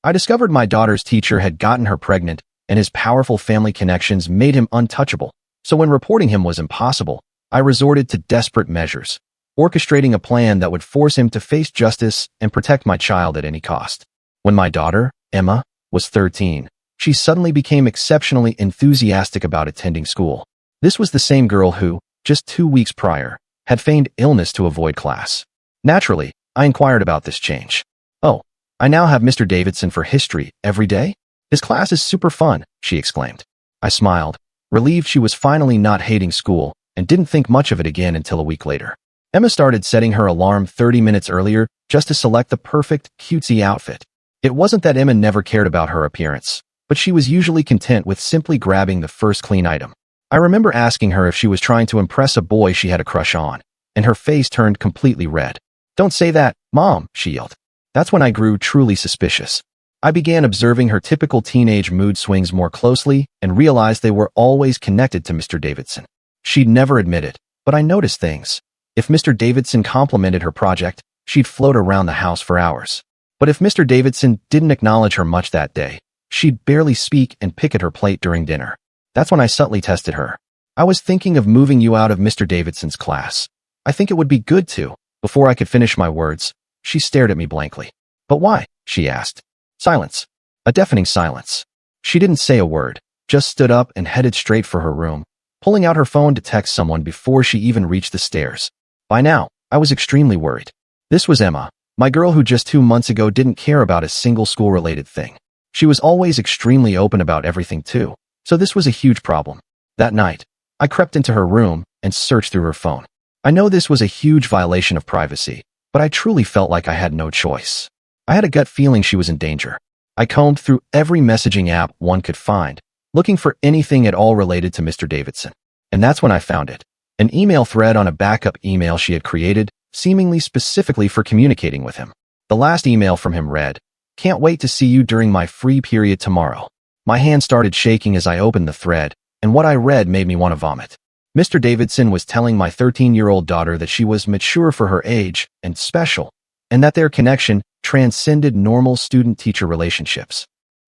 I discovered my daughter's teacher had gotten her pregnant, and his powerful family connections made him untouchable. So when reporting him was impossible, I resorted to desperate measures, orchestrating a plan that would force him to face justice and protect my child at any cost. When my daughter, Emma, was 13, she suddenly became exceptionally enthusiastic about attending school. This was the same girl who, just 2 weeks prior, had feigned illness to avoid class. Naturally, I inquired about this change. "Oh, I now have Mr. Davidson for history every day? His class is super fun," she exclaimed. I smiled, relieved she was finally not hating school, and didn't think much of it again until a week later. Emma started setting her alarm 30 minutes earlier just to select the perfect, cutesy outfit. It wasn't that Emma never cared about her appearance, but she was usually content with simply grabbing the first clean item. I remember asking her if she was trying to impress a boy she had a crush on, and her face turned completely red. "Don't say that, Mom," she yelled. That's when I grew truly suspicious. I began observing her typical teenage mood swings more closely and realized they were always connected to Mr. Davidson. She'd never admit it, but I noticed things. If Mr. Davidson complimented her project, she'd float around the house for hours. But if Mr. Davidson didn't acknowledge her much that day, she'd barely speak and pick at her plate during dinner. That's when I subtly tested her. "I was thinking of moving you out of Mr. Davidson's class. I think it would be good to." Before I could finish my words, she stared at me blankly. "But why?" she asked. Silence. A deafening silence. She didn't say a word, just stood up and headed straight for her room, pulling out her phone to text someone before she even reached the stairs. By now, I was extremely worried. This was Emma, my girl who just 2 months ago didn't care about a single school-related thing. She was always extremely open about everything too, so this was a huge problem. That night, I crept into her room and searched through her phone. I know this was a huge violation of privacy, but I truly felt like I had no choice. I had a gut feeling she was in danger. I combed through every messaging app one could find, looking for anything at all related to Mr. Davidson. And that's when I found it. An email thread on a backup email she had created, seemingly specifically for communicating with him. The last email from him read, "Can't wait to see you during my free period tomorrow." My hand started shaking as I opened the thread, and what I read made me want to vomit. Mr. Davidson was telling my 13-year-old daughter that she was mature for her age and special, and that their connection transcended normal student-teacher relationships.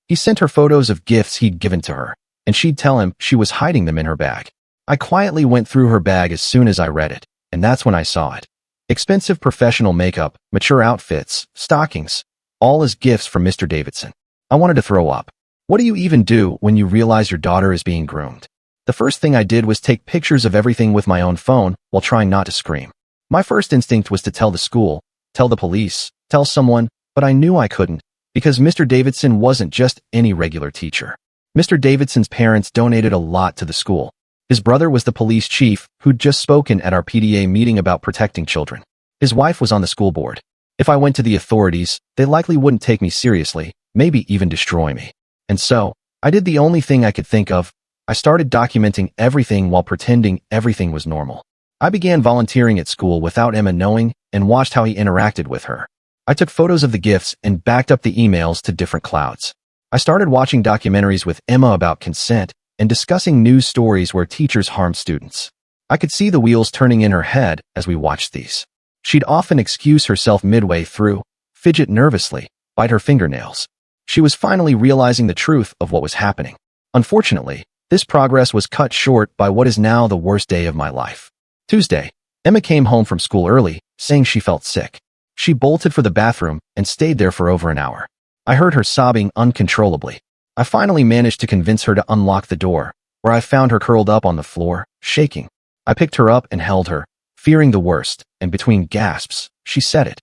He sent her photos of gifts he'd given to her, and she'd tell him she was hiding them in her bag. I quietly went through her bag as soon as I read it, and that's when I saw it. Expensive professional makeup, mature outfits, stockings, all as gifts from Mr. Davidson. I wanted to throw up. What do you even do when you realize your daughter is being groomed? The first thing I did was take pictures of everything with my own phone while trying not to scream. My first instinct was to tell the school, tell the police, tell someone, but I knew I couldn't, because Mr. Davidson wasn't just any regular teacher. Mr. Davidson's parents donated a lot to the school. His brother was the police chief who'd just spoken at our PTA meeting about protecting children. His wife was on the school board. If I went to the authorities, they likely wouldn't take me seriously, maybe even destroy me. And so, I did the only thing I could think of. I started documenting everything while pretending everything was normal. I began volunteering at school without Emma knowing and watched how he interacted with her. I took photos of the gifts and backed up the emails to different clouds. I started watching documentaries with Emma about consent and discussing news stories where teachers harmed students. I could see the wheels turning in her head as we watched these. She'd often excuse herself midway through, fidget nervously, bite her fingernails. She was finally realizing the truth of what was happening. Unfortunately, this progress was cut short by what is now the worst day of my life. Tuesday, Emma came home from school early, saying she felt sick. She bolted for the bathroom and stayed there for over an hour. I heard her sobbing uncontrollably. I finally managed to convince her to unlock the door, where I found her curled up on the floor, shaking. I picked her up and held her, fearing the worst, and between gasps, she said it.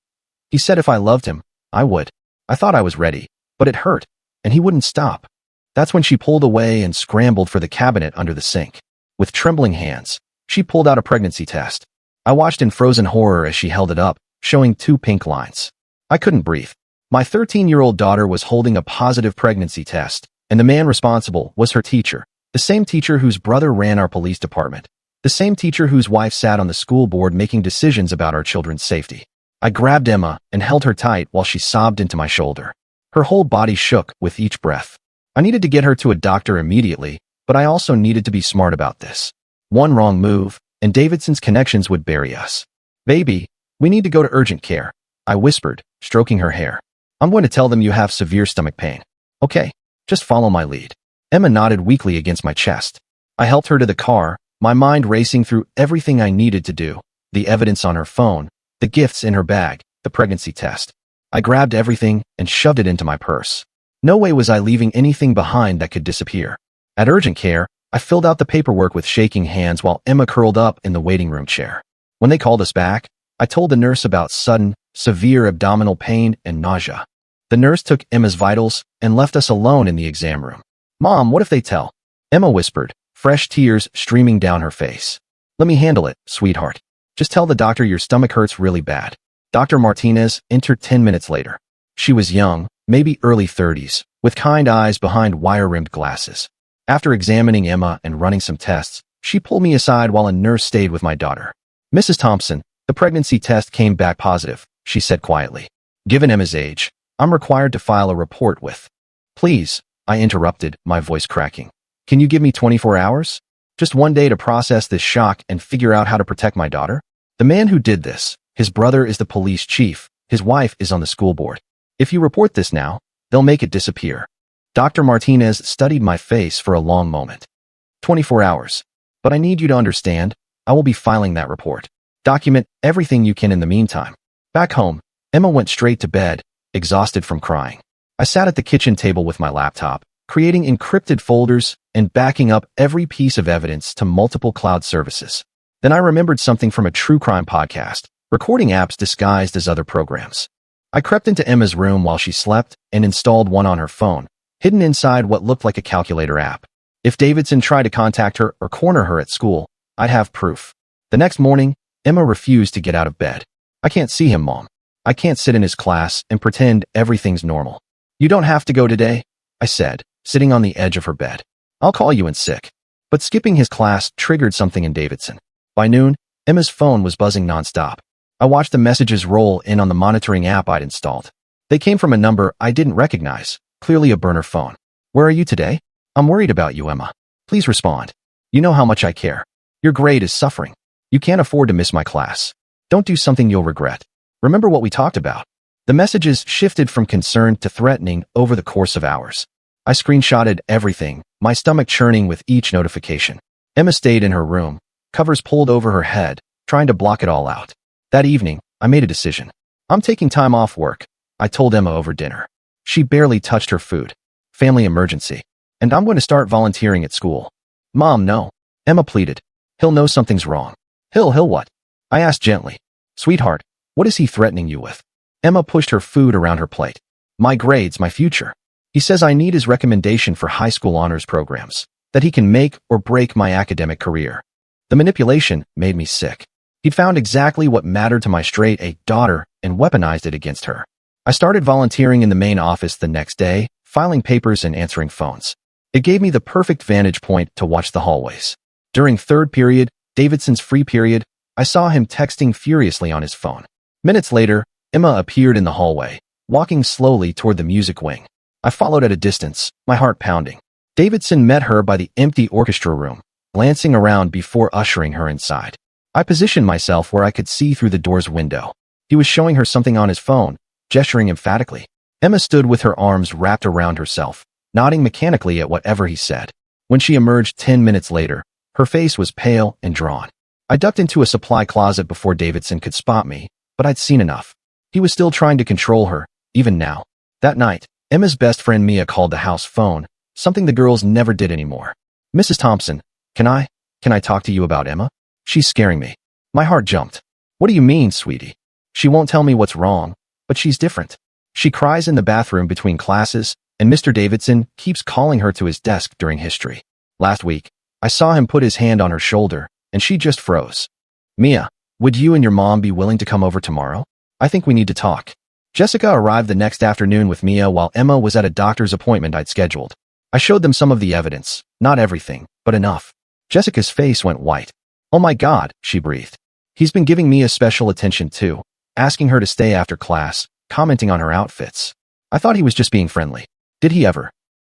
He said if I loved him, I would. I thought I was ready, but it hurt, and he wouldn't stop. That's when she pulled away and scrambled for the cabinet under the sink. With trembling hands, she pulled out a pregnancy test. I watched in frozen horror as she held it up, showing 2 pink lines. I couldn't breathe. My 13-year-old daughter was holding a positive pregnancy test, and the man responsible was her teacher, the same teacher whose brother ran our police department, the same teacher whose wife sat on the school board making decisions about our children's safety. I grabbed Emma and held her tight while she sobbed into my shoulder. Her whole body shook with each breath. I needed to get her to a doctor immediately, but I also needed to be smart about this. One wrong move, and Davidson's connections would bury us. "Baby, we need to go to urgent care," I whispered, stroking her hair. I'm going to tell them you have severe stomach pain. Okay, just follow my lead. Emma nodded weakly against my chest. I helped her to the car, my mind racing through everything I needed to do, the evidence on her phone, the gifts in her bag, the pregnancy test. I grabbed everything and shoved it into my purse. No way was I leaving anything behind that could disappear. At urgent care, I filled out the paperwork with shaking hands while Emma curled up in the waiting room chair. When they called us back, I told the nurse about sudden, severe abdominal pain and nausea. The nurse took Emma's vitals and left us alone in the exam room. Mom, what if they tell? Emma whispered, fresh tears streaming down her face. Let me handle it, sweetheart. Just tell the doctor your stomach hurts really bad. Dr. Martinez entered 10 minutes later. She was young, maybe early 30s, with kind eyes behind wire-rimmed glasses. After examining Emma and running some tests, she pulled me aside while a nurse stayed with my daughter. Mrs. Thompson, the pregnancy test came back positive, she said quietly. Given Emma's age, I'm required to file a report with. Please, I interrupted, my voice cracking. Can you give me 24 hours? Just one day to process this shock and figure out how to protect my daughter? The man who did this, his brother is the police chief, his wife is on the school board. If you report this now, they'll make it disappear. Dr. Martinez studied my face for a long moment. 24 hours. But I need you to understand, I will be filing that report. Document everything you can in the meantime. Back home, Emma went straight to bed, exhausted from crying. I sat at the kitchen table with my laptop, creating encrypted folders and backing up every piece of evidence to multiple cloud services. Then I remembered something from a true crime podcast, recording apps disguised as other programs. I crept into Emma's room while she slept and installed one on her phone, hidden inside what looked like a calculator app. If Davidson tried to contact her or corner her at school, I'd have proof. The next morning, Emma refused to get out of bed. I can't see him, Mom. I can't sit in his class and pretend everything's normal. You don't have to go today, I said, sitting on the edge of her bed. I'll call you in sick. But skipping his class triggered something in Davidson. By noon, Emma's phone was buzzing nonstop. I watched the messages roll in on the monitoring app I'd installed. They came from a number I didn't recognize, clearly a burner phone. Where are you today? I'm worried about you, Emma. Please respond. You know how much I care. Your grade is suffering. You can't afford to miss my class. Don't do something you'll regret. Remember what we talked about. The messages shifted from concern to threatening over the course of hours. I screenshotted everything, my stomach churning with each notification. Emma stayed in her room, covers pulled over her head, trying to block it all out. That evening, I made a decision. I'm taking time off work, I told Emma over dinner. She barely touched her food. Family emergency. And I'm going to start volunteering at school. Mom, no. Emma pleaded. He'll know something's wrong. He'll what? I asked gently. Sweetheart, what is he threatening you with? Emma pushed her food around her plate. My grades, my future. He says I need his recommendation for high school honors programs, that he can make or break my academic career. The manipulation made me sick. He'd found exactly what mattered to my straight-A daughter and weaponized it against her. I started volunteering in the main office the next day, filing papers and answering phones. It gave me the perfect vantage point to watch the hallways. During third period, Davidson's free period, I saw him texting furiously on his phone. Minutes later, Emma appeared in the hallway, walking slowly toward the music wing. I followed at a distance, my heart pounding. Davidson met her by the empty orchestra room, glancing around before ushering her inside. I positioned myself where I could see through the door's window. He was showing her something on his phone, gesturing emphatically. Emma stood with her arms wrapped around herself, nodding mechanically at whatever he said. When she emerged 10 minutes later, her face was pale and drawn. I ducked into a supply closet before Davidson could spot me, but I'd seen enough. He was still trying to control her, even now. That night, Emma's best friend Mia called the house phone, something the girls never did anymore. Mrs. Thompson, can I talk to you about Emma? She's scaring me. My heart jumped. What do you mean, sweetie? She won't tell me what's wrong, but she's different. She cries in the bathroom between classes, and Mr. Davidson keeps calling her to his desk during history. Last week, I saw him put his hand on her shoulder, and she just froze. Mia, would you and your mom be willing to come over tomorrow? I think we need to talk. Jessica arrived the next afternoon with Mia while Emma was at a doctor's appointment I'd scheduled. I showed them some of the evidence, not everything, but enough. Jessica's face went white. Oh my God, she breathed. He's been giving Mia special attention too, asking her to stay after class, commenting on her outfits. I thought he was just being friendly. Did he ever?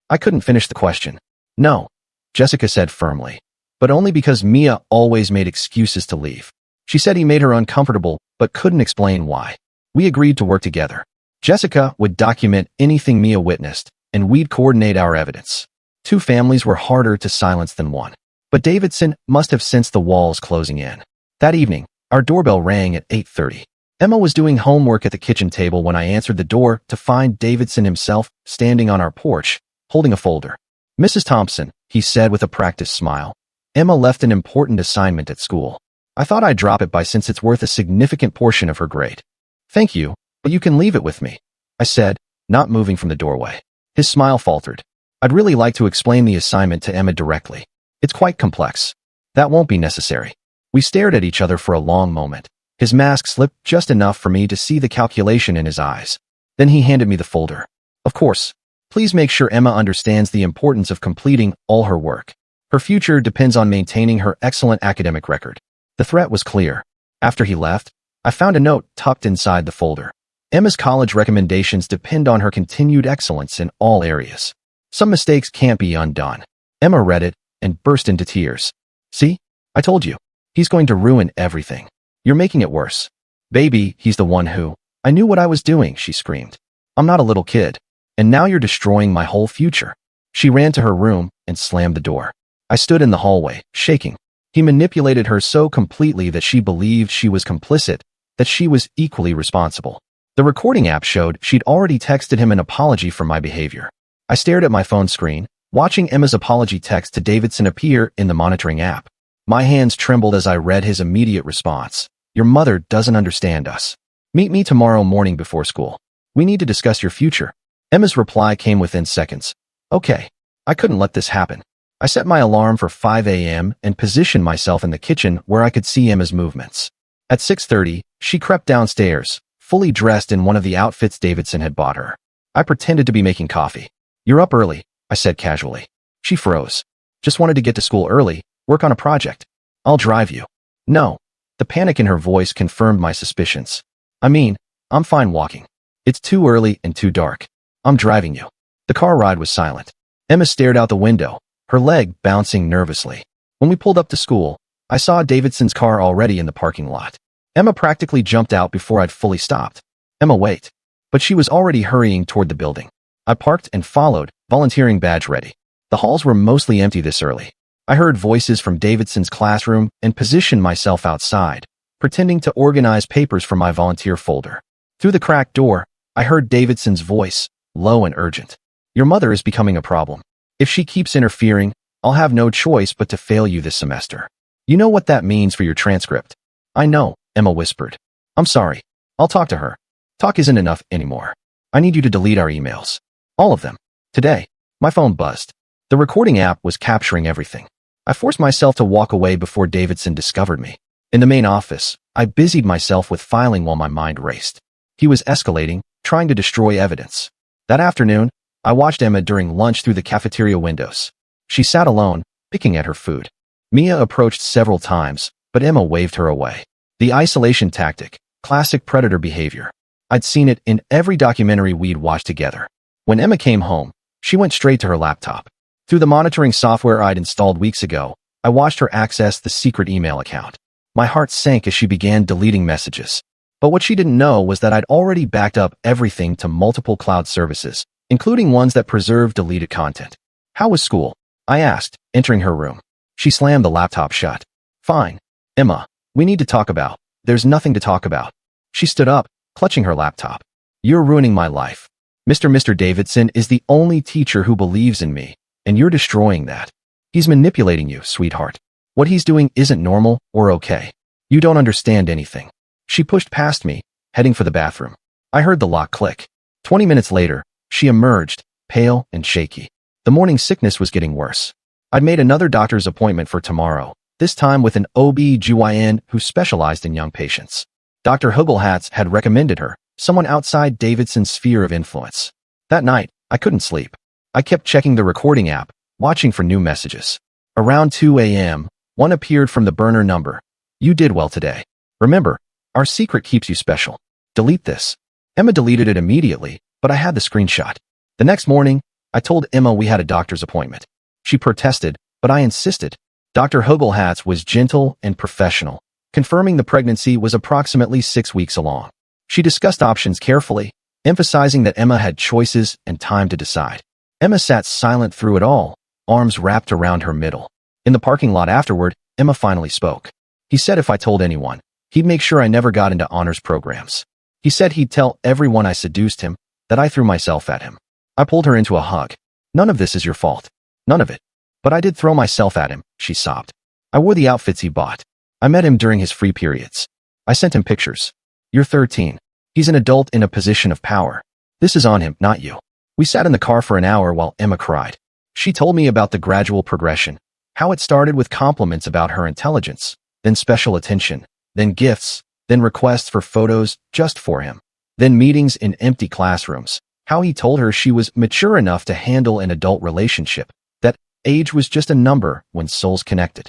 I couldn't finish the question. No, Jessica said firmly, but only because Mia always made excuses to leave. She said he made her uncomfortable, but couldn't explain why. We agreed to work together. Jessica would document anything Mia witnessed, and we'd coordinate our evidence. Two families were harder to silence than one. But Davidson must have sensed the walls closing in. That evening, our doorbell rang at 8:30. Emma was doing homework at the kitchen table when I answered the door to find Davidson himself standing on our porch, holding a folder. "Mrs. Thompson," he said with a practiced smile. "Emma left an important assignment at school. I thought I'd drop it by since it's worth a significant portion of her grade." "Thank you, but you can leave it with me," I said, not moving from the doorway. His smile faltered. "I'd really like to explain the assignment to Emma directly. It's quite complex." "That won't be necessary." We stared at each other for a long moment. His mask slipped just enough for me to see the calculation in his eyes. Then he handed me the folder. "Of course. Please make sure Emma understands the importance of completing all her work. Her future depends on maintaining her excellent academic record." The threat was clear. After he left, I found a note tucked inside the folder. "Emma's college recommendations depend on her continued excellence in all areas. Some mistakes can't be undone." Emma read it and burst into tears. "See? I told you. He's going to ruin everything. You're making it worse." "Baby, he's the one who—" "I knew what I was doing," she screamed. "I'm not a little kid. And now you're destroying my whole future." She ran to her room and slammed the door. I stood in the hallway, shaking. He manipulated her so completely that she believed she was complicit, that she was equally responsible. The recording app showed she'd already texted him an apology for my behavior. I stared at my phone screen, watching Emma's apology text to Davidson appear in the monitoring app. My hands trembled as I read his immediate response. "Your mother doesn't understand us. Meet me tomorrow morning before school. We need to discuss your future." Emma's reply came within seconds. "Okay." I couldn't let this happen. I set my alarm for 5 a.m. and positioned myself in the kitchen where I could see Emma's movements. At 6:30, she crept downstairs, fully dressed in one of the outfits Davidson had bought her. I pretended to be making coffee. "You're up early," I said casually. She froze. "Just wanted to get to school early, work on a project." "I'll drive you." "No." The panic in her voice confirmed my suspicions. "I mean, I'm fine walking. It's too early and too dark. I'm driving you." The car ride was silent. Emma stared out the window, her leg bouncing nervously. When we pulled up to school, I saw Davidson's car already in the parking lot. Emma practically jumped out before I'd fully stopped. "Emma, wait." But she was already hurrying toward the building. I parked and followed, volunteering badge ready. The halls were mostly empty this early. I heard voices from Davidson's classroom and positioned myself outside, pretending to organize papers from my volunteer folder. Through the cracked door, I heard Davidson's voice, low and urgent. "Your mother is becoming a problem. If she keeps interfering, I'll have no choice but to fail you this semester. You know what that means for your transcript." "I know," Emma whispered. "I'm sorry. I'll talk to her." "Talk isn't enough anymore. I need you to delete our emails. All of them. Today." My phone buzzed. The recording app was capturing everything. I forced myself to walk away before Davidson discovered me. In the main office, I busied myself with filing while my mind raced. He was escalating, trying to destroy evidence. That afternoon, I watched Emma during lunch through the cafeteria windows. She sat alone, picking at her food. Mia approached several times, but Emma waved her away. The isolation tactic, classic predator behavior. I'd seen it in every documentary we'd watched together. When Emma came home, she went straight to her laptop. Through the monitoring software I'd installed weeks ago, I watched her access the secret email account. My heart sank as she began deleting messages. But what she didn't know was that I'd already backed up everything to multiple cloud services, including ones that preserved deleted content. "How was school?" I asked, entering her room. She slammed the laptop shut. "Fine. Emma, we need to talk about—" "There's nothing to talk about." She stood up, clutching her laptop. "You're ruining my life. Mr. Davidson is the only teacher who believes in me, and you're destroying that. He's manipulating you, sweetheart. What he's doing isn't normal or okay. You don't understand anything." She pushed past me, heading for the bathroom. I heard the lock click. 20 minutes later, she emerged, pale and shaky. The morning sickness was getting worse. I'd made another doctor's appointment for tomorrow, this time with an OB/GYN who specialized in young patients. Dr. Hugelhatz had recommended her, someone outside Davidson's sphere of influence. That night, I couldn't sleep. I kept checking the recording app, watching for new messages. Around 2 a.m., one appeared from the burner number. "You did well today. Remember, our secret keeps you special. Delete this." Emma deleted it immediately, but I had the screenshot. The next morning, I told Emma we had a doctor's appointment. She protested, but I insisted. Dr. Hugelhatz was gentle and professional, confirming the pregnancy was approximately 6 weeks along. She discussed options carefully, emphasizing that Emma had choices and time to decide. Emma sat silent through it all, arms wrapped around her middle. In the parking lot afterward, Emma finally spoke. He said if I told anyone, he'd make sure I never got into honors programs. He said he'd tell everyone I seduced him, that I threw myself at him. I pulled her into a hug. None of this is your fault. None of it. But I did throw myself at him, she sobbed. I wore the outfits he bought. I met him during his free periods. I sent him pictures. You're 13. He's an adult in a position of power. This is on him, not you. We sat in the car for an hour while Emma cried. She told me about the gradual progression, how it started with compliments about her intelligence, then special attention, then gifts, then requests for photos just for him, then meetings in empty classrooms, how he told her she was mature enough to handle an adult relationship, that age was just a number when souls connected.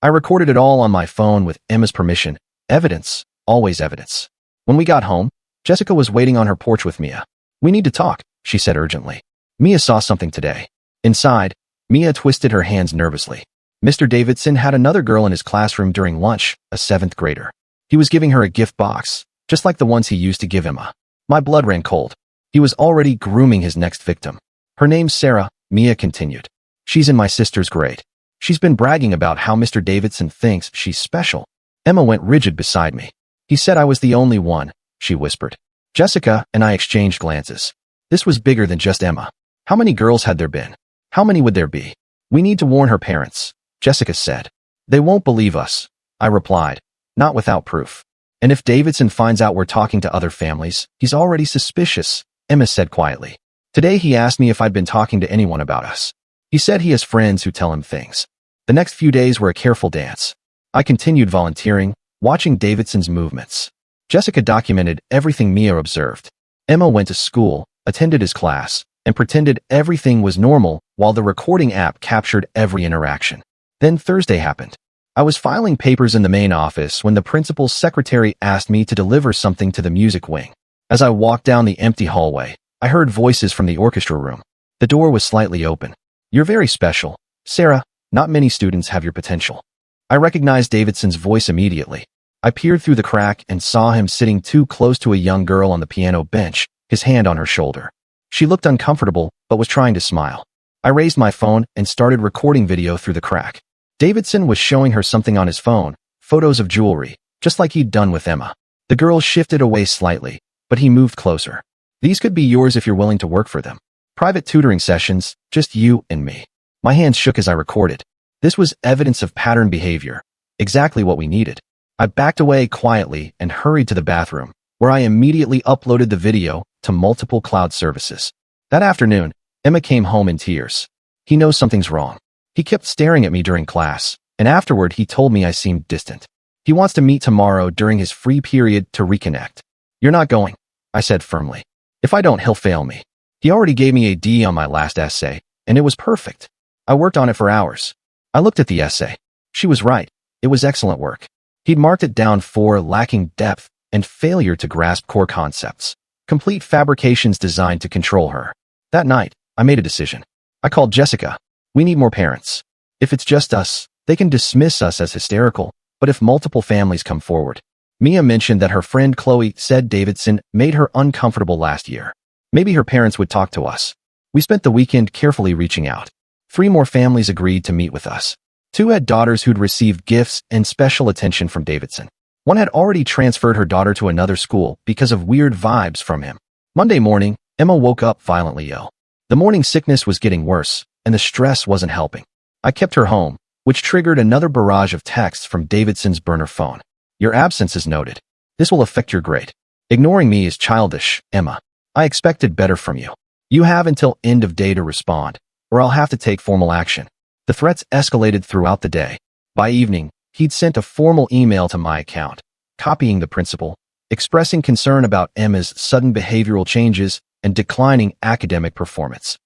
I recorded it all on my phone with Emma's permission. Evidence, always evidence. When we got home, Jessica was waiting on her porch with Mia. We need to talk, she said urgently. Mia saw something today. Inside, Mia twisted her hands nervously. Mr. Davidson had another girl in his classroom during lunch, a 7th grader. He was giving her a gift box, just like the ones he used to give Emma. My blood ran cold. He was already grooming his next victim. Her name's Sarah, Mia continued. She's in my sister's grade. She's been bragging about how Mr. Davidson thinks she's special. Emma went rigid beside me. He said I was the only one, she whispered. Jessica and I exchanged glances. This was bigger than just Emma. How many girls had there been? How many would there be? We need to warn her parents, Jessica said. They won't believe us, I replied, not without proof. And if Davidson finds out we're talking to other families, he's already suspicious, Emma said quietly. Today he asked me if I'd been talking to anyone about us. He said he has friends who tell him things. The next few days were a careful dance. I continued volunteering, watching Davidson's movements. Jessica documented everything Mia observed. Emma went to school, attended his class, and pretended everything was normal while the recording app captured every interaction. Then Thursday happened. I was filing papers in the main office when the principal's secretary asked me to deliver something to the music wing. As I walked down the empty hallway, I heard voices from the orchestra room. The door was slightly open. You're very special, Sarah. Not many students have your potential. I recognized Davidson's voice immediately. I peered through the crack and saw him sitting too close to a young girl on the piano bench, his hand on her shoulder. She looked uncomfortable, but was trying to smile. I raised my phone and started recording video through the crack. Davidson was showing her something on his phone, photos of jewelry, just like he'd done with Emma. The girl shifted away slightly, but he moved closer. These could be yours if you're willing to work for them. Private tutoring sessions, just you and me. My hands shook as I recorded. This was evidence of pattern behavior, exactly what we needed. I backed away quietly and hurried to the bathroom, where I immediately uploaded the video to multiple cloud services. That afternoon, Emma came home in tears. He knows something's wrong. He kept staring at me during class, and afterward he told me I seemed distant. He wants to meet tomorrow during his free period to reconnect. You're not going, I said firmly. If I don't, he'll fail me. He already gave me a D on my last essay, and it was perfect. I worked on it for hours. I looked at the essay. She was right. It was excellent work. He'd marked it down for lacking depth and failure to grasp core concepts. Complete fabrications designed to control her. That night, I made a decision. I called Jessica. We need more parents. If it's just us, they can dismiss us as hysterical, but if multiple families come forward. Mia mentioned that her friend Chloe said Davidson made her uncomfortable last year. Maybe her parents would talk to us. We spent the weekend carefully reaching out. 3 more families agreed to meet with us. 2 had daughters who'd received gifts and special attention from Davidson. 1 had already transferred her daughter to another school because of weird vibes from him. Monday morning, Emma woke up violently ill. The morning sickness was getting worse, and the stress wasn't helping. I kept her home, which triggered another barrage of texts from Davidson's burner phone. Your absence is noted. This will affect your grade. Ignoring me is childish, Emma. I expected better from you. You have until end of day to respond, or I'll have to take formal action. The threats escalated throughout the day. By evening, he'd sent a formal email to my account, copying the principal, expressing concern about Emma's sudden behavioral changes and declining academic performance.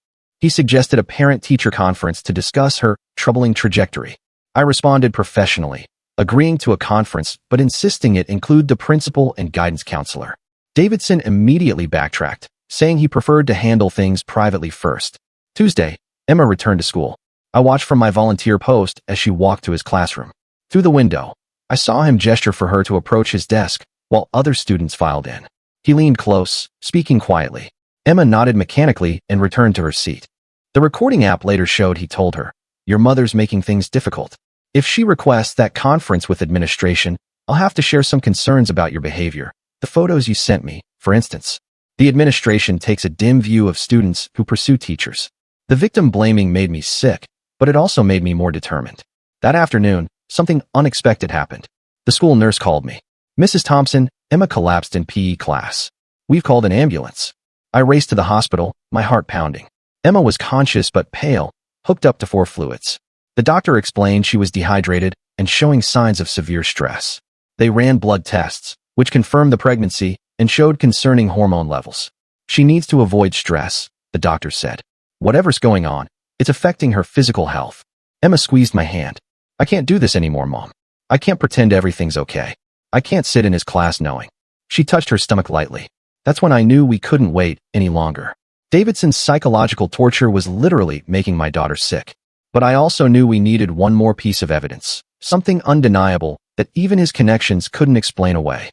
He suggested a parent-teacher conference to discuss her troubling trajectory. I responded professionally, agreeing to a conference but insisting it include the principal and guidance counselor. Davidson immediately backtracked, saying he preferred to handle things privately first. Tuesday, Emma returned to school. I watched from my volunteer post as she walked to his classroom. Through the window, I saw him gesture for her to approach his desk while other students filed in. He leaned close, speaking quietly. Emma nodded mechanically and returned to her seat. The recording app later showed he told her, "Your mother's making things difficult. If she requests that conference with administration, I'll have to share some concerns about your behavior. The photos you sent me, for instance. The administration takes a dim view of students who pursue teachers." The victim blaming made me sick, but it also made me more determined. That afternoon, something unexpected happened. The school nurse called me. "Mrs. Thompson, Emma collapsed in PE class. We've called an ambulance." I raced to the hospital, my heart pounding. Emma was conscious but pale, hooked up to 4 fluids. The doctor explained she was dehydrated and showing signs of severe stress. They ran blood tests, which confirmed the pregnancy and showed concerning hormone levels. "She needs to avoid stress," the doctor said. "Whatever's going on, it's affecting her physical health." Emma squeezed my hand. "I can't do this anymore, Mom. I can't pretend everything's okay. I can't sit in his class knowing." She touched her stomach lightly. That's when I knew we couldn't wait any longer. Davidson's psychological torture was literally making my daughter sick. But I also knew we needed one more piece of evidence, something undeniable that even his connections couldn't explain away.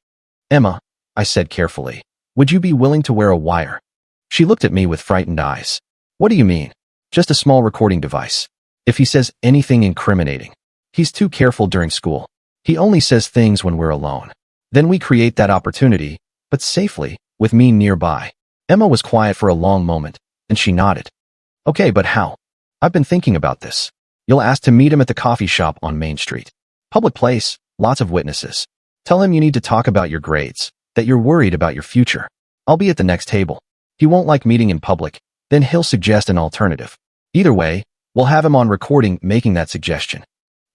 "Emma," I said carefully, "would you be willing to wear a wire?" She looked at me with frightened eyes. "What do you mean?" "Just a small recording device. If he says anything incriminating. He's too careful during school. He only says things when we're alone. Then we create that opportunity, but safely, with me nearby." Emma was quiet for a long moment, and she nodded. "Okay, but how?" "I've been thinking about this. You'll ask to meet him at the coffee shop on Main Street. Public place, lots of witnesses. Tell him you need to talk about your grades, that you're worried about your future. I'll be at the next table. He won't like meeting in public, then he'll suggest an alternative. Either way, we'll have him on recording making that suggestion."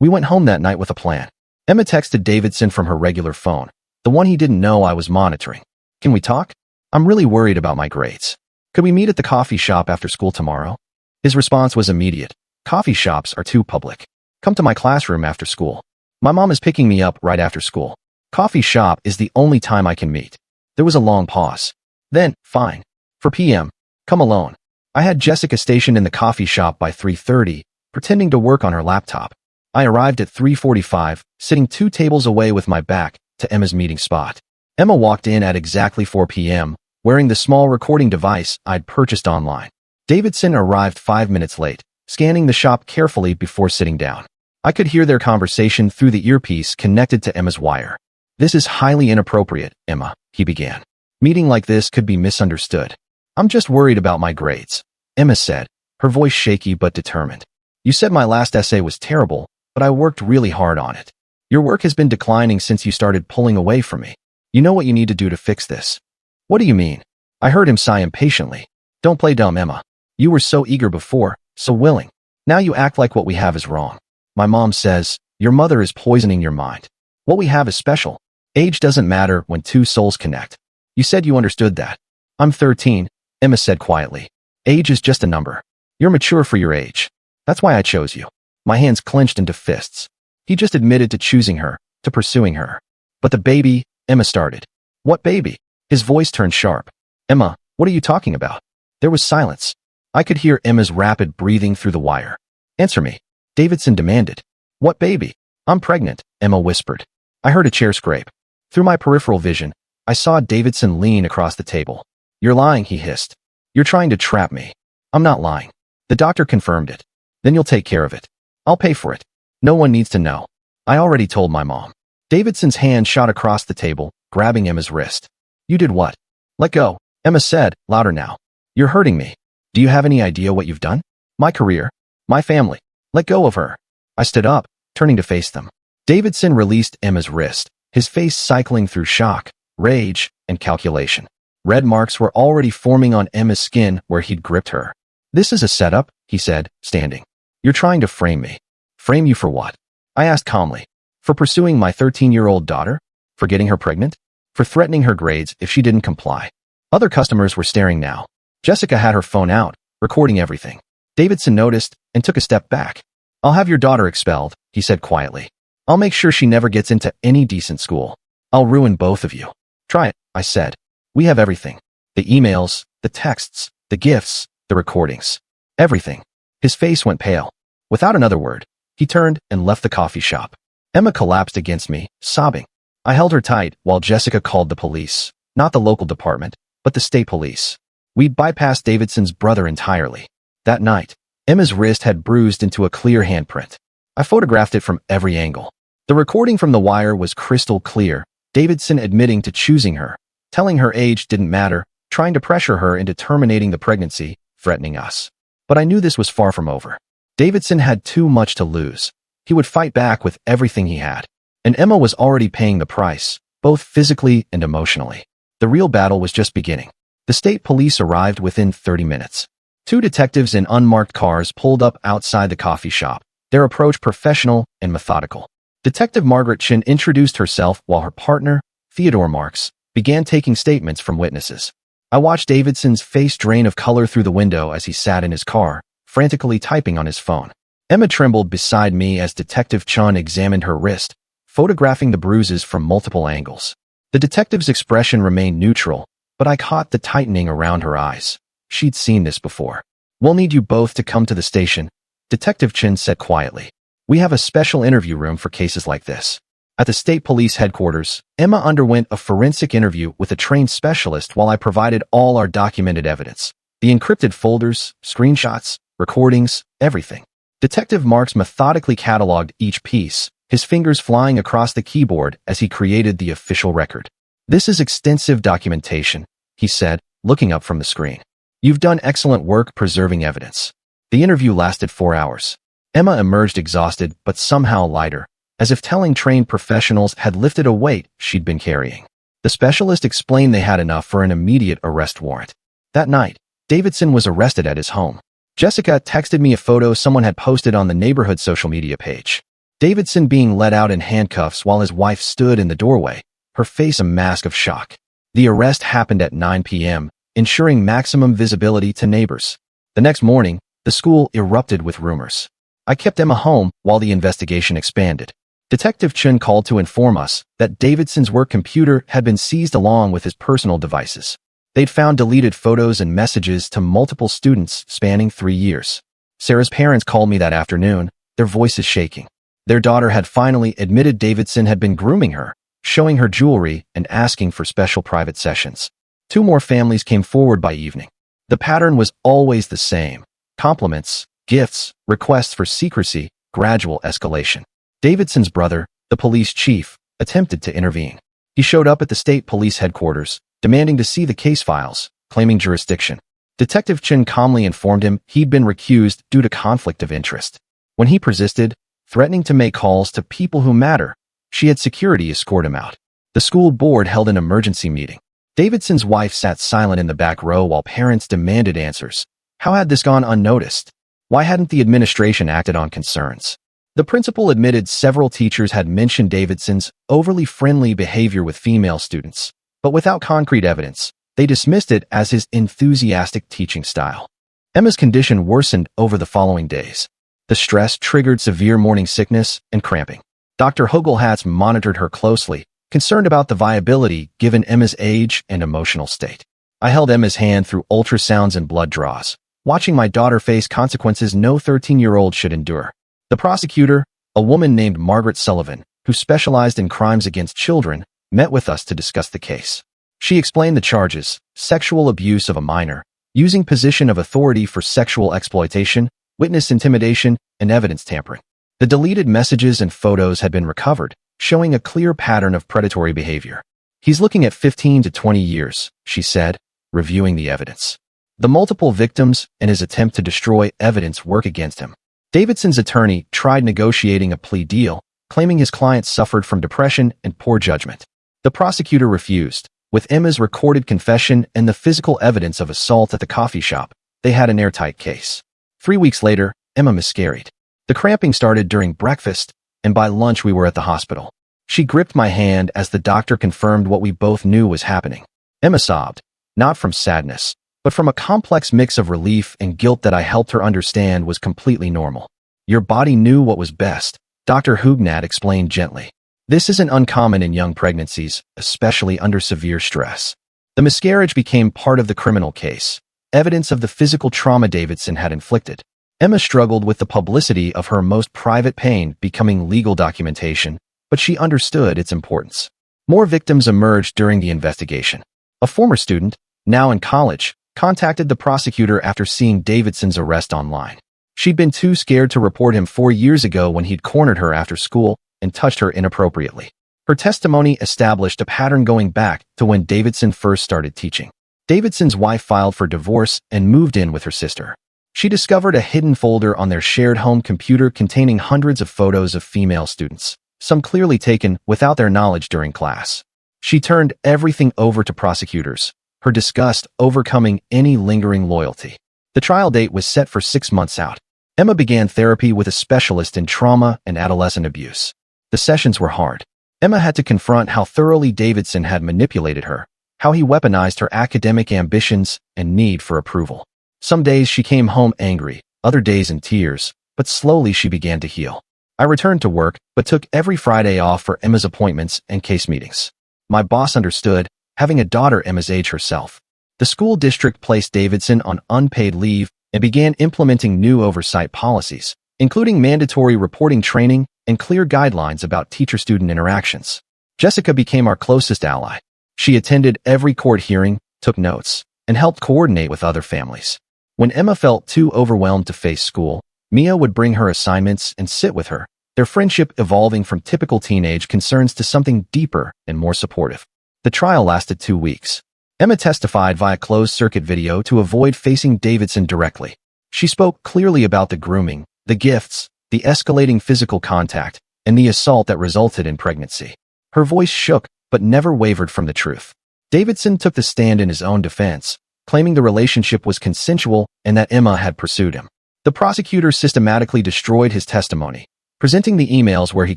We went home that night with a plan. Emma texted Davidson from her regular phone, the one he didn't know I was monitoring. "Can we talk? I'm really worried about my grades. Could we meet at the coffee shop after school tomorrow?" His response was immediate. "Coffee shops are too public. Come to my classroom after school. My mom is picking me up right after school. Coffee shop is the only time I can meet." There was a long pause. Then, "Fine. For PM. Come alone." I had Jessica stationed in the coffee shop by 3:30, pretending to work on her laptop. I arrived at 3:45, sitting 2 tables away with my back to Emma's meeting spot. Emma walked in at exactly 4 p.m., wearing the small recording device I'd purchased online. Davidson arrived 5 minutes late, scanning the shop carefully before sitting down. I could hear their conversation through the earpiece connected to Emma's wire. "This is highly inappropriate, Emma," he began. "Meeting like this could be misunderstood." "I'm just worried about my grades," Emma said, her voice shaky but determined. "You said my last essay was terrible, but I worked really hard on it. Your work has been declining since you started pulling away from me. You know what you need to do to fix this." "What do you mean?" I heard him sigh impatiently. "Don't play dumb, Emma. You were so eager before, so willing. Now you act like what we have is wrong. My mom says, your mother is poisoning your mind. What we have is special. Age doesn't matter when 2 souls connect. You said you understood that." "I'm 13, Emma said quietly. "Age is just a number. You're mature for your age. That's why I chose you." My hands clenched into fists. He just admitted to choosing her, to pursuing her. "But the baby," Emma started. "What baby?" His voice turned sharp. "Emma, what are you talking about?" There was silence. I could hear Emma's rapid breathing through the wire. "Answer me," Davidson demanded. "What baby?" "I'm pregnant," Emma whispered. I heard a chair scrape. Through my peripheral vision, I saw Davidson lean across the table. "You're lying," he hissed. "You're trying to trap me." "I'm not lying." The doctor confirmed it. "Then you'll take care of it. I'll pay for it. No one needs to know. I already told my mom." Davidson's hand shot across the table, grabbing Emma's wrist. "You did what?" "Let go," Emma said, louder now. "You're hurting me. Do you have any idea what you've done? My career, my family. Let go of her." I stood up, turning to face them. Davidson released Emma's wrist, his face cycling through shock, rage, and calculation. Red marks were already forming on Emma's skin where he'd gripped her. "This is a setup," he said, standing. "You're trying to frame me." "Frame you for what?" I asked calmly. "For pursuing my 13-year-old daughter? For getting her pregnant? For threatening her grades if she didn't comply?" Other customers were staring now. Jessica had her phone out, recording everything. Davidson noticed and took a step back. "I'll have your daughter expelled," he said quietly. "I'll make sure she never gets into any decent school. I'll ruin both of you." "Try it," I said. "We have everything. The emails, the texts, the gifts, the recordings. Everything." His face went pale. Without another word, he turned and left the coffee shop. Emma collapsed against me, sobbing. I held her tight while Jessica called the police, Not the local department, but the state police. We'd bypassed Davidson's brother entirely. That night, Emma's wrist had bruised into a clear handprint. I photographed it from every angle. The recording from the wire was crystal clear, Davidson admitting to choosing her, telling her age didn't matter, trying to pressure her into terminating the pregnancy, threatening us. But I knew this was far from over. Davidson had too much to lose. He would fight back with everything he had. And Emma was already paying the price, both physically and emotionally. The real battle was just beginning. The state police arrived within 30 minutes. 2 detectives in unmarked cars pulled up outside the coffee shop, their approach professional and methodical. Detective Margaret Chin introduced herself while her partner, Theodore Marks, began taking statements from witnesses. I watched Davidson's face drain of color through the window as he sat in his car, frantically typing on his phone. Emma trembled beside me as Detective Chun examined her wrist, photographing the bruises from multiple angles. The detective's expression remained neutral, but I caught the tightening around her eyes. She'd seen this before. "We'll need you both to come to the station," Detective Chin said quietly. "We have a special interview room for cases like this." At the state police headquarters, Emma underwent a forensic interview with a trained specialist while I provided all our documented evidence. The encrypted folders, screenshots, recordings, everything. Detective Marks methodically cataloged each piece, his fingers flying across the keyboard as he created the official record. "This is extensive documentation," he said, looking up from the screen. "You've done excellent work preserving evidence." The interview lasted 4 hours. Emma emerged exhausted but somehow lighter, as if telling trained professionals had lifted a weight she'd been carrying. The specialist explained they had enough for an immediate arrest warrant. That night, Davidson was arrested at his home. Jessica texted me a photo someone had posted on the neighborhood social media page. Davidson being let out in handcuffs while his wife stood in the doorway, her face a mask of shock. The arrest happened at 9 p.m., ensuring maximum visibility to neighbors. The next morning, the school erupted with rumors. I kept Emma home while the investigation expanded. Detective Chun called to inform us that Davidson's work computer had been seized along with his personal devices. They'd found deleted photos and messages to multiple students spanning 3 years. Sarah's parents called me that afternoon, their voices shaking. Their daughter had finally admitted Davidson had been grooming her, showing her jewelry and asking for special private sessions. 2 more families came forward by evening. The pattern was always the same: compliments, gifts, requests for secrecy, gradual escalation. Davidson's brother, the police chief, attempted to intervene. He showed up at the state police headquarters, demanding to see the case files, claiming jurisdiction. Detective Chin calmly informed him he'd been recused due to conflict of interest. When he persisted, threatening to make calls to people who matter, she had security escort him out. The school board held an emergency meeting. Davidson's wife sat silent in the back row while parents demanded answers. How had this gone unnoticed? Why hadn't the administration acted on concerns? The principal admitted several teachers had mentioned Davidson's overly friendly behavior with female students, but without concrete evidence, they dismissed it as his enthusiastic teaching style. Emma's condition worsened over the following days. The stress triggered severe morning sickness and cramping. Dr. Hogelhatz monitored her closely, concerned about the viability given Emma's age and emotional state. I held Emma's hand through ultrasounds and blood draws, watching my daughter face consequences no 13-year-old should endure. The prosecutor, a woman named Margaret Sullivan, who specialized in crimes against children, met with us to discuss the case. She explained the charges: sexual abuse of a minor, using position of authority for sexual exploitation, witness intimidation, and evidence tampering. The deleted messages and photos had been recovered, showing a clear pattern of predatory behavior. "He's looking at 15 to 20 years, she said, reviewing the evidence. The multiple victims and his attempt to destroy evidence work against him. Davidson's attorney tried negotiating a plea deal, claiming his client suffered from depression and poor judgment. The prosecutor refused. With Emma's recorded confession and the physical evidence of assault at the coffee shop, they had an airtight case. 3 weeks later, Emma miscarried. The cramping started during breakfast, and by lunch we were at the hospital. She gripped my hand as the doctor confirmed what we both knew was happening. Emma sobbed, not from sadness, but from a complex mix of relief and guilt that I helped her understand was completely normal. "Your body knew what was best," Dr. Hugnat explained gently. "This isn't uncommon in young pregnancies, especially under severe stress." The miscarriage became part of the criminal case, evidence of the physical trauma Davidson had inflicted. Emma struggled with the publicity of her most private pain becoming legal documentation, but she understood its importance. More victims emerged during the investigation. A former student, now in college, contacted the prosecutor after seeing Davidson's arrest online. She'd been too scared to report him 4 years ago when he'd cornered her after school and touched her inappropriately. Her testimony established a pattern going back to when Davidson first started teaching. Davidson's wife filed for divorce and moved in with her sister. She discovered a hidden folder on their shared home computer containing hundreds of photos of female students, some clearly taken without their knowledge during class. She turned everything over to prosecutors, her disgust overcoming any lingering loyalty. The trial date was set for 6 months out. Emma began therapy with a specialist in trauma and adolescent abuse. The sessions were hard. Emma had to confront how thoroughly Davidson had manipulated her, how he weaponized her academic ambitions and need for approval. Some days she came home angry, other days in tears, but slowly she began to heal. I returned to work, but took every Friday off for Emma's appointments and case meetings. My boss understood, having a daughter Emma's age herself. The school district placed Davidson on unpaid leave and began implementing new oversight policies, including mandatory reporting training and clear guidelines about teacher-student interactions. Jessica became our closest ally. She attended every court hearing, took notes, and helped coordinate with other families. When Emma felt too overwhelmed to face school, Mia would bring her assignments and sit with her, their friendship evolving from typical teenage concerns to something deeper and more supportive. The trial lasted 2 weeks. Emma testified via closed-circuit video to avoid facing Davidson directly. She spoke clearly about the grooming, the gifts, the escalating physical contact, and the assault that resulted in pregnancy. Her voice shook, but never wavered from the truth. Davidson took the stand in his own defense, claiming the relationship was consensual and that Emma had pursued him. The prosecutor systematically destroyed his testimony, presenting the emails where he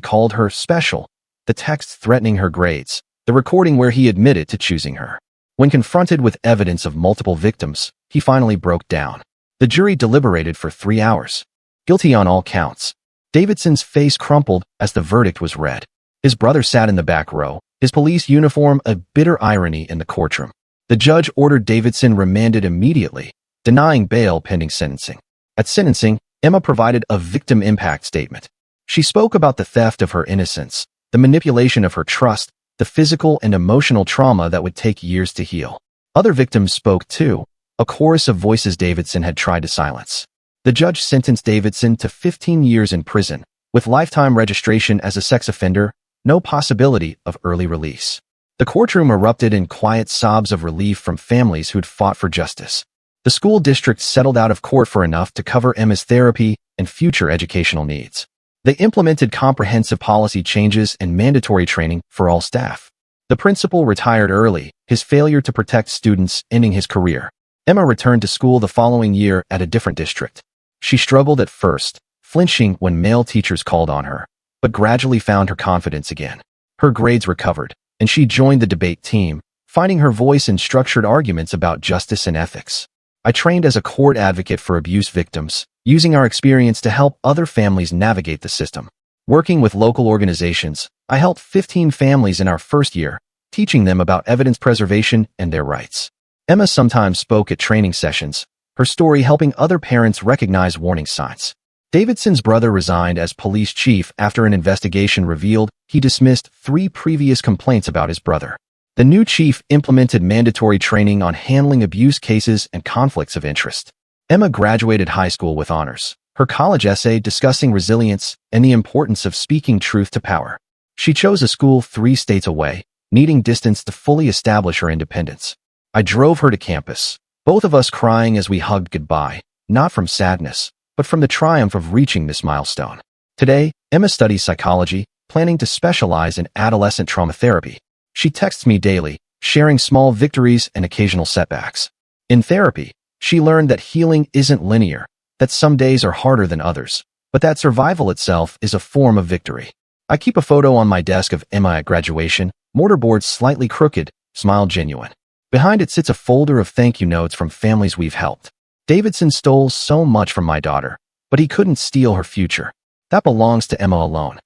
called her special, the texts threatening her grades, the recording where he admitted to choosing her. When confronted with evidence of multiple victims, he finally broke down. The jury deliberated for 3 hours. Guilty on all counts. Davidson's face crumpled as the verdict was read. His brother sat in the back row, his police uniform a bitter irony in the courtroom. The judge ordered Davidson remanded immediately, denying bail pending sentencing. At sentencing, Emma provided a victim impact statement. She spoke about the theft of her innocence, the manipulation of her trust, the physical and emotional trauma that would take years to heal. Other victims spoke too, a chorus of voices Davidson had tried to silence. The judge sentenced Davidson to 15 years in prison, with lifetime registration as a sex offender, no possibility of early release. The courtroom erupted in quiet sobs of relief from families who'd fought for justice. The school district settled out of court for enough to cover Emma's therapy and future educational needs. They implemented comprehensive policy changes and mandatory training for all staff. The principal retired early, his failure to protect students ending his career. Emma returned to school the following year at a different district. She struggled at first, flinching when male teachers called on her, but gradually found her confidence again. Her grades recovered, and she joined the debate team, finding her voice in structured arguments about justice and ethics. I trained as a court advocate for abuse victims, using our experience to help other families navigate the system. Working with local organizations, I helped 15 families in our first year, teaching them about evidence preservation and their rights. Emma sometimes spoke at training sessions, her story helping other parents recognize warning signs. Davidson's brother resigned as police chief after an investigation revealed he dismissed 3 previous complaints about his brother. The new chief implemented mandatory training on handling abuse cases and conflicts of interest. Emma graduated high school with honors, her college essay discussing resilience and the importance of speaking truth to power. She chose a school 3 states away, needing distance to fully establish her independence. I drove her to campus, both of us crying as we hugged goodbye, not from sadness, but from the triumph of reaching this milestone. Today, Emma studies psychology, planning to specialize in adolescent trauma therapy. She texts me daily, sharing small victories and occasional setbacks. In therapy, she learned that healing isn't linear, that some days are harder than others, but that survival itself is a form of victory. I keep a photo on my desk of Emma at graduation, mortarboard slightly crooked, smile genuine. Behind it sits a folder of thank you notes from families we've helped. Davidson stole so much from my daughter, but he couldn't steal her future. That belongs to Emma alone.